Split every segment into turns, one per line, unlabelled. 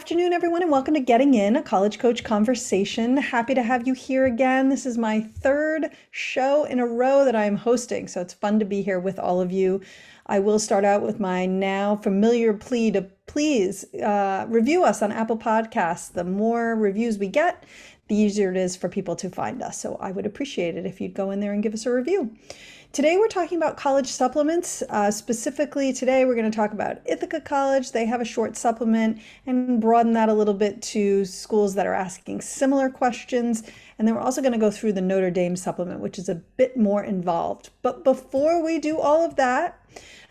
afternoon, everyone, and welcome to Getting In, a college coach conversation. Happy to have you here again. This is my third show in a row that I'm hosting, so it's fun to be here with all of you. I will start out with my now familiar plea to please review us on Apple Podcasts. The more reviews we get, the easier it is for people to find us. So I would appreciate it if you'd go in there and give us a review. Today we're talking about college supplements. Specifically today we're going to talk about Ithaca College. They have a short supplement and broaden that a little bit to schools that are asking similar questions. And then we're also going to go through the Notre Dame supplement, which is a bit more involved. But before we do all of that,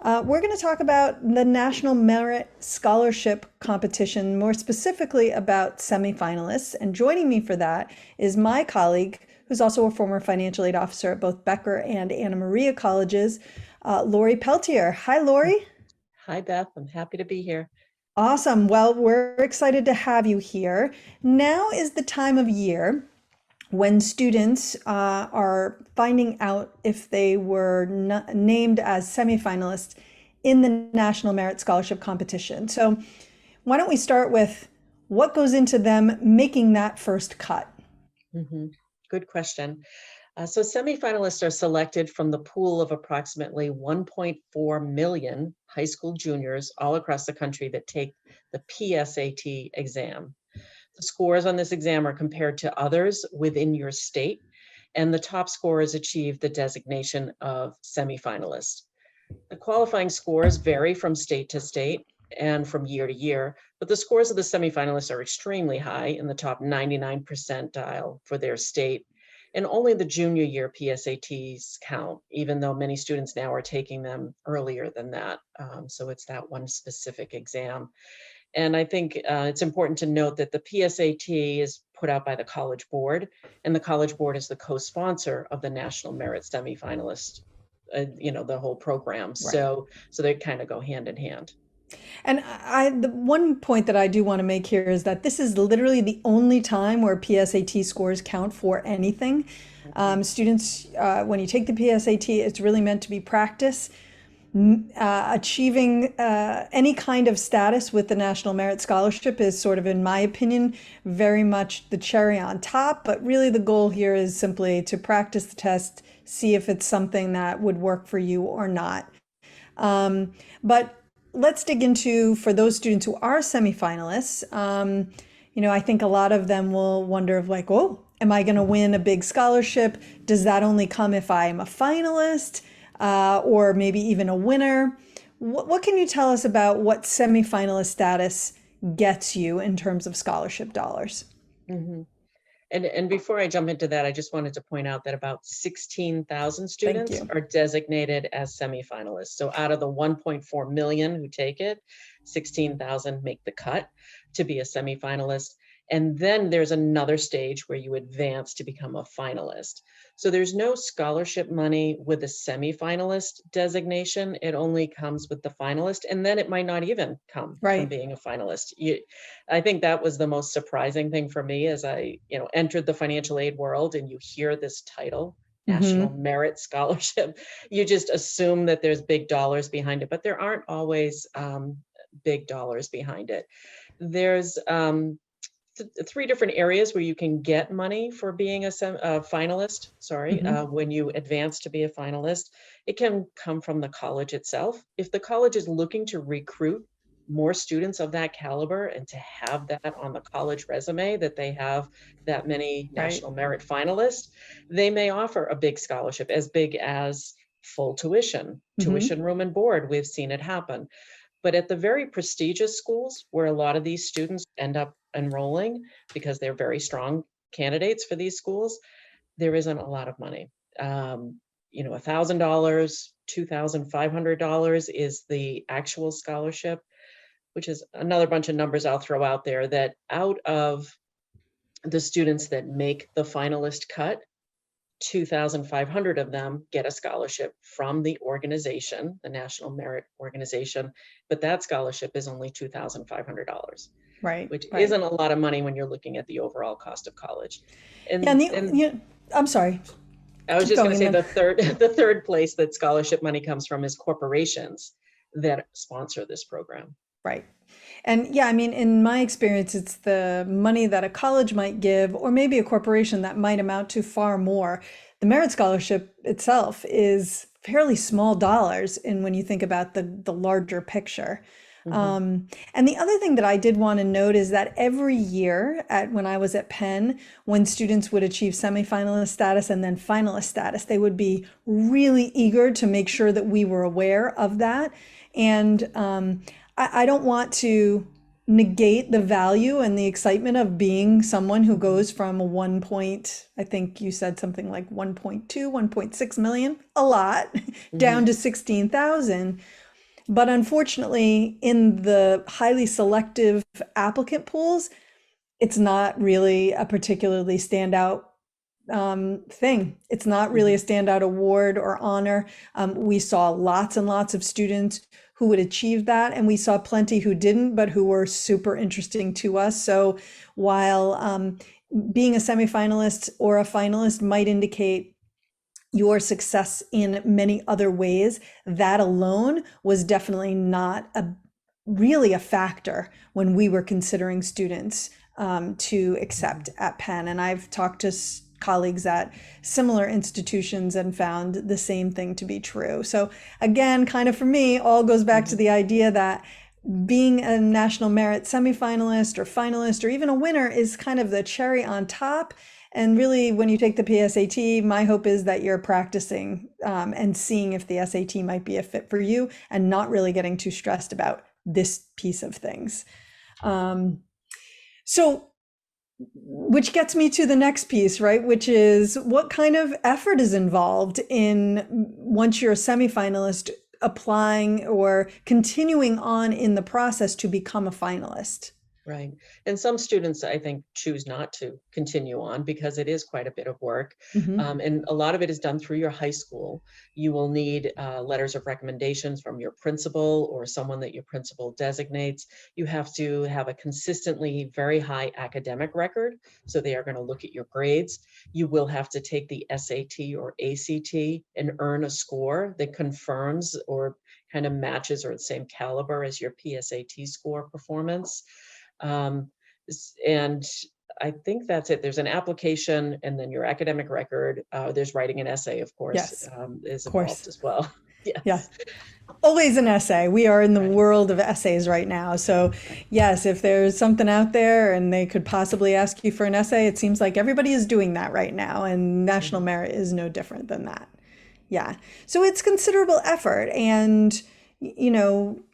we're going to talk about the National Merit Scholarship Competition, more specifically about semifinalists. And joining me for that is my colleague, who's also a former financial aid officer at both Becker and Anna Maria colleges, Lori Peltier. Hi, Lori.
Hi, Beth. I'm happy to be here.
Awesome. Well, we're excited to have you here. Now is the time of year when students are finding out if they were named as semifinalists in the National Merit Scholarship Competition. So why don't we start with what goes into them making that first cut?
Mm-hmm. Good question. So semifinalists are selected from the pool of approximately 1.4 million high school juniors all across the country that take the PSAT exam. The scores on this exam are compared to others within your state, and the top scorers achieve the designation of semifinalist. The qualifying scores vary from state to state and from year to year, but the scores of the semifinalists are extremely high in the top 99 percentile for their state. And only the junior year PSATs count, even though many students now are taking them earlier than that. So it's that one specific exam. And I think it's important to note that the PSAT is put out by the College Board, and the College Board is the co-sponsor of the National Merit Semi-Finalist, the whole program.
Right.
So they kind of go hand in hand.
And the one point that I do want to make here is that this is literally the only time where PSAT scores count for anything. Students, when you take the PSAT, it's really meant to be practice. Achieving any kind of status with the National Merit Scholarship is sort of, in my opinion, very much the cherry on top. But really the goal here is simply to practice the test, see if it's something that would work for you or not. But let's dig into, for those students who are semifinalists, I think a lot of them will wonder of like, oh, am I going to win a big scholarship? Does that only come if I'm a finalist? Or maybe even a winner? What can you tell us about what semifinalist status gets you in terms of scholarship dollars?
Mm-hmm. And before I jump into that, I just wanted to point out that about 16,000 students are designated as semifinalists. So out of the 1.4 million who take it, 16,000 make the cut to be a semifinalist. And then there's another stage where you advance to become a finalist. So there's no scholarship money with a semifinalist designation. It only comes with the finalist, and then it might not even come from being a finalist. I think that was the most surprising thing for me as I, entered the financial aid world, and you hear this title, National Merit Scholarship. You just assume that there's big dollars behind it, but there aren't always big dollars behind it. There's three different areas where you can get money for being a finalist, when you advance to be a finalist. It can come from the college itself. If the college is looking to recruit more students of that caliber and to have that on the college resume, that they have that many National Merit finalists, they may offer a big scholarship, as big as full tuition, room and board. We've seen it happen. But at the very prestigious schools where a lot of these students end up enrolling because they're very strong candidates for these schools, there isn't a lot of money. $1,000, $2,500 is the actual scholarship, which is another bunch of numbers I'll throw out there, that out of the students that make the finalist cut, 2,500 of them get a scholarship from the organization, the National Merit Organization, but that scholarship is only $2,500, which isn't a lot of money when you're looking at the overall cost of college.
I'm sorry.
I was just going to say the third place that scholarship money comes from is corporations that sponsor this program.
Right. And yeah, I mean, in my experience, it's the money that a college might give, or maybe a corporation that might amount to far more. The merit scholarship itself is fairly small dollars in when you think about the larger picture.
Mhm.
And the other thing that I did want to note is that every year when I was at Penn, when students would achieve semifinalist status and then finalist status, they would be really eager to make sure that we were aware of that. And I don't want to negate the value and the excitement of being someone who
Mhm.
goes from I think you said something like 1.2, 1.6 million, a lot, down
Mhm.
to 16,000. But unfortunately, in the highly selective applicant pools, it's not really a particularly standout thing. It's not really a
Mhm.
standout award or honor. We saw lots and lots of students who would achieve that, and we saw plenty who didn't, but who were super interesting to us. So while being a semifinalist or a finalist might indicate your success in many other ways, that alone was definitely not really a factor when we were considering students to accept
Mhm.
at Penn. And I've talked to colleagues at similar institutions and found the same thing to be true. So again, kind of for me, all goes back to
Mhm.
the idea that being a National Merit semifinalist or finalist or even a winner is kind of the cherry on top. And really, when you take the PSAT, my hope is that you're practicing and seeing if the SAT might be a fit for you and not really getting too stressed about this piece of things. Um, so, which gets me to the next piece, right? Which is what kind of effort is involved in once you're a semifinalist applying or continuing on in the process to become a finalist.
Right. And some students, I think, choose not to continue on because it is quite a bit of work.
Mm-hmm.
And a lot of it is done through your high school. You will need letters of recommendations from your principal or someone that your principal designates. You have to have a consistently very high academic record. So they are going to look at your grades. You will have to take the SAT or ACT and earn a score that confirms or kind of matches or the same caliber as your PSAT score performance. Um, and I think that's it. There's an application and then your academic record. There's writing an essay, of course,
Yes,
is
of course.
involved as well.
Yeah.
Yes.
Always an essay. We are in the
Right.
world of essays right now. So,
Right.
yes, if there's something out there and they could possibly ask you for an essay, it seems like everybody is doing that right now, and National
Mhm.
Merit is no different than that. Yeah. So it's considerable effort. And,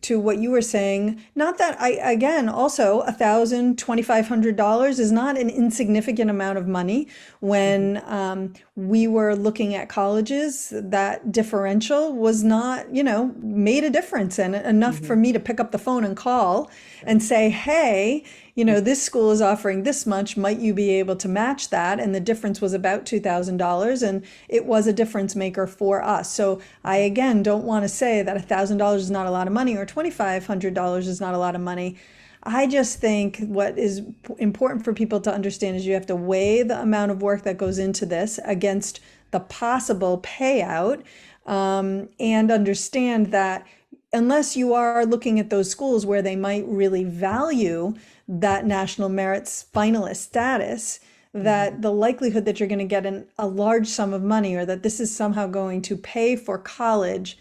to what you were saying, not that again, also $1,000, $2,500 is not an insignificant amount of money.
Mhm.
When we were looking at colleges, that differential was not, made a difference and enough for
Mhm.
me to pick up the phone and call and
Right.
say, hey,
Mhm.
this school is offering this much. Might you be able to match that? And the difference was about $2,000. And it was a difference maker for us. So I,
Mhm.
again, don't want to say that $1,000 is not a lot of money or $2,500 is not a lot of money. I just think what is important for people to understand is you have to weigh the amount of work that goes into this against the possible payout, and understand that unless you are looking at those schools where they might really value that national merits finalist status,
Mhm.
that the likelihood that you're going to get a large sum of money or that this is somehow going to pay for college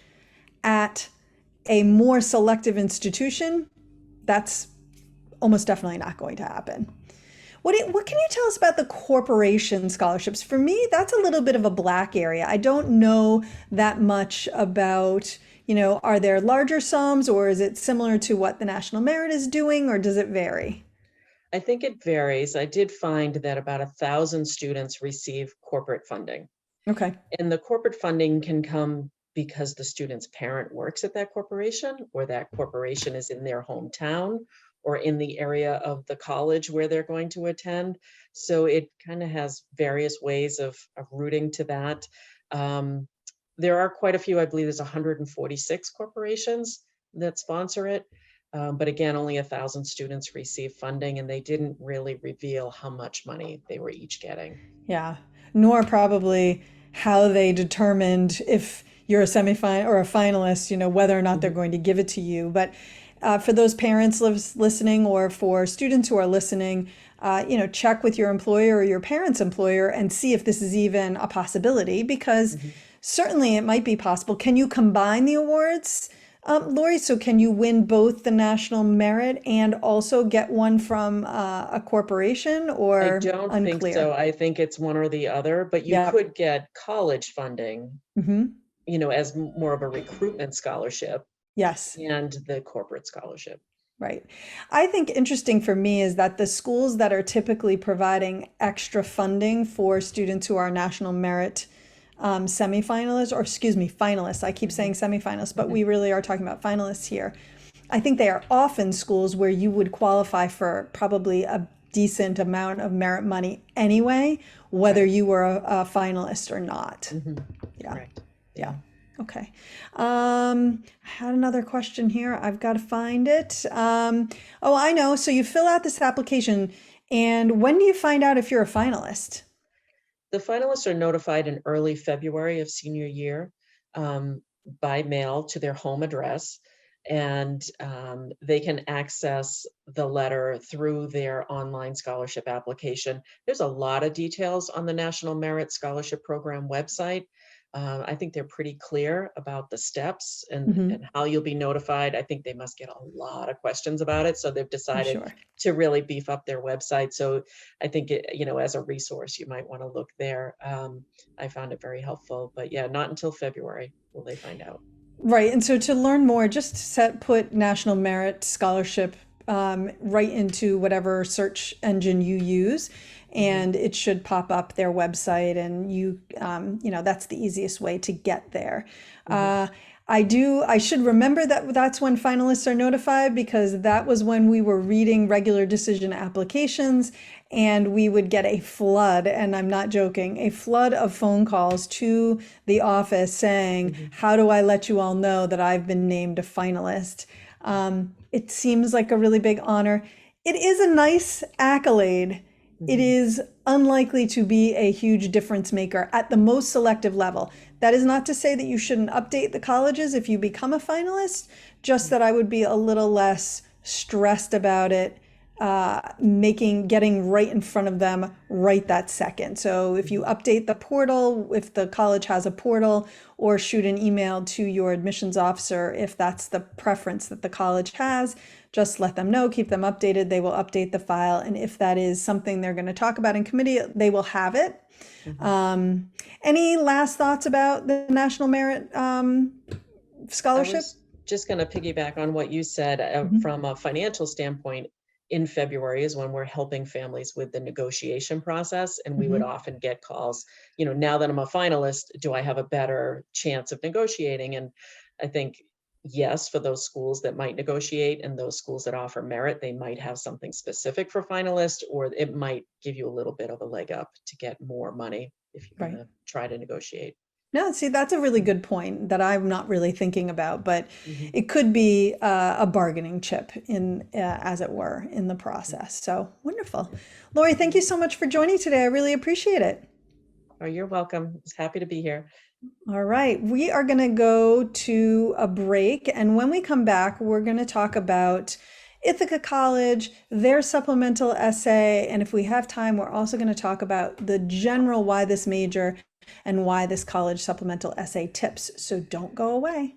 at a more selective institution, that's almost definitely not going to happen. What can you tell us about the corporation scholarships? For me, that's a little bit of a black area. I don't know that much about, are there larger sums or is it similar to what the National Merit is doing or does it vary?
I think it varies. I did find that about 1,000 students receive corporate funding.
Okay.
And the corporate funding can come because the student's parent works at that corporation, or that corporation is in their hometown, or in the area of the college where they're going to attend. So it kind of has various ways of rooting to that. Um, there are quite a few, I believe there's 146 corporations that sponsor it. But again, only 1,000 students receive funding, and they didn't really reveal how much money they were each getting.
Yeah. Nor probably how they determined if you're a semifinal or a finalist, whether or not they're
Mhm.
going to give it to you. But for those parents listening, or for students who are listening, check with your employer or your parents' employer and see if this is even a possibility, because
Mhm.
certainly it might be possible. Can you combine the awards, Lori? So can you win both the National Merit and also get one from a corporation,
I
or
don't think
unclear?
so. I think it's one or the other, but you
Yep.
could get college funding,
Hmm.
as more of a recruitment scholarship
Yes.
and the corporate scholarship.
Right. I think interesting for me is that the schools that are typically providing extra funding for students who are National Merit semifinalists, or excuse me, finalists. I keep saying
Mhm.
semifinalists, but we
Mhm.
really are talking about finalists here. I think they are often schools where you would qualify for probably a decent amount of merit money anyway, whether
Right.
you were a finalist or not.
Mhm.
Yeah.
Correct.
Yeah.
Yeah.
Okay. I had another question here. I've got to find it. Oh, I know. So you fill out this application, and when do you find out if you're a finalist?
The finalists are notified in early February of senior year, by mail to their home address, and they can access the letter through their online scholarship application. There's a lot of details on the National Merit Scholarship Program website. I think they're pretty clear about the steps and
Hmm.
how you'll be notified. I think they must get a lot of questions about it, so they've
I'm
decided
sure.
to really beef up their website. So I think as a resource, you might want to look there. I found it very helpful, but yeah, not until February will they find out.
Right. And so to learn more, just put National Merit Scholarship right into whatever search engine you use,
Hmm.
and it should pop up their website. And that's the easiest way to get there.
Hmm.
Uh, I should remember that that's when finalists are notified, because that was when we were reading regular decision applications, and we would get a flood, and I'm not joking, a flood of phone calls to the office saying,
Hmm.
how do I let you all know that I've been named a finalist? It seems like a really big honor. It is a nice accolade. It
Hmm.
is unlikely to be a huge difference maker at the most selective level. That is not to say that you shouldn't update the colleges if you become a finalist, just that I would be a little less stressed about it, getting right in front of them right that second. So if you
Hmm.
update the portal, if the college has a portal, or shoot an email to your admissions officer, if that's the preference that the college has, just let them know, keep them updated. They will update the file. And if that is something they're going to talk about in committee, they will have it.
Hmm.
Um, any last thoughts about the National Merit
I
Scholarship?
was just going to piggyback on what you said,
Mhm.
from a financial standpoint. In February is when we're helping families with the negotiation process, and we would
Mhm.
often get calls, now that I'm a finalist, do I have a better chance of negotiating? And I think, yes, for those schools that might negotiate and those schools that offer merit, they might have something specific for finalists, or it might give you a little bit of a leg up to get more money if you're going
Right.
to try to negotiate.
No, see, that's a really good point that I'm not really thinking about, but
Mhm.
it could be a bargaining chip as it were, in the process. So wonderful. Lori, thank you
Mhm.
so much for joining today. I really appreciate it.
Oh, you're welcome. It's happy to be here.
All right, we are going to go to a break, and when we come back, we're going to talk about Ithaca College, their supplemental essay, and if we have time, we're also going to talk about the general why this major and why this college supplemental essay tips. So don't go away.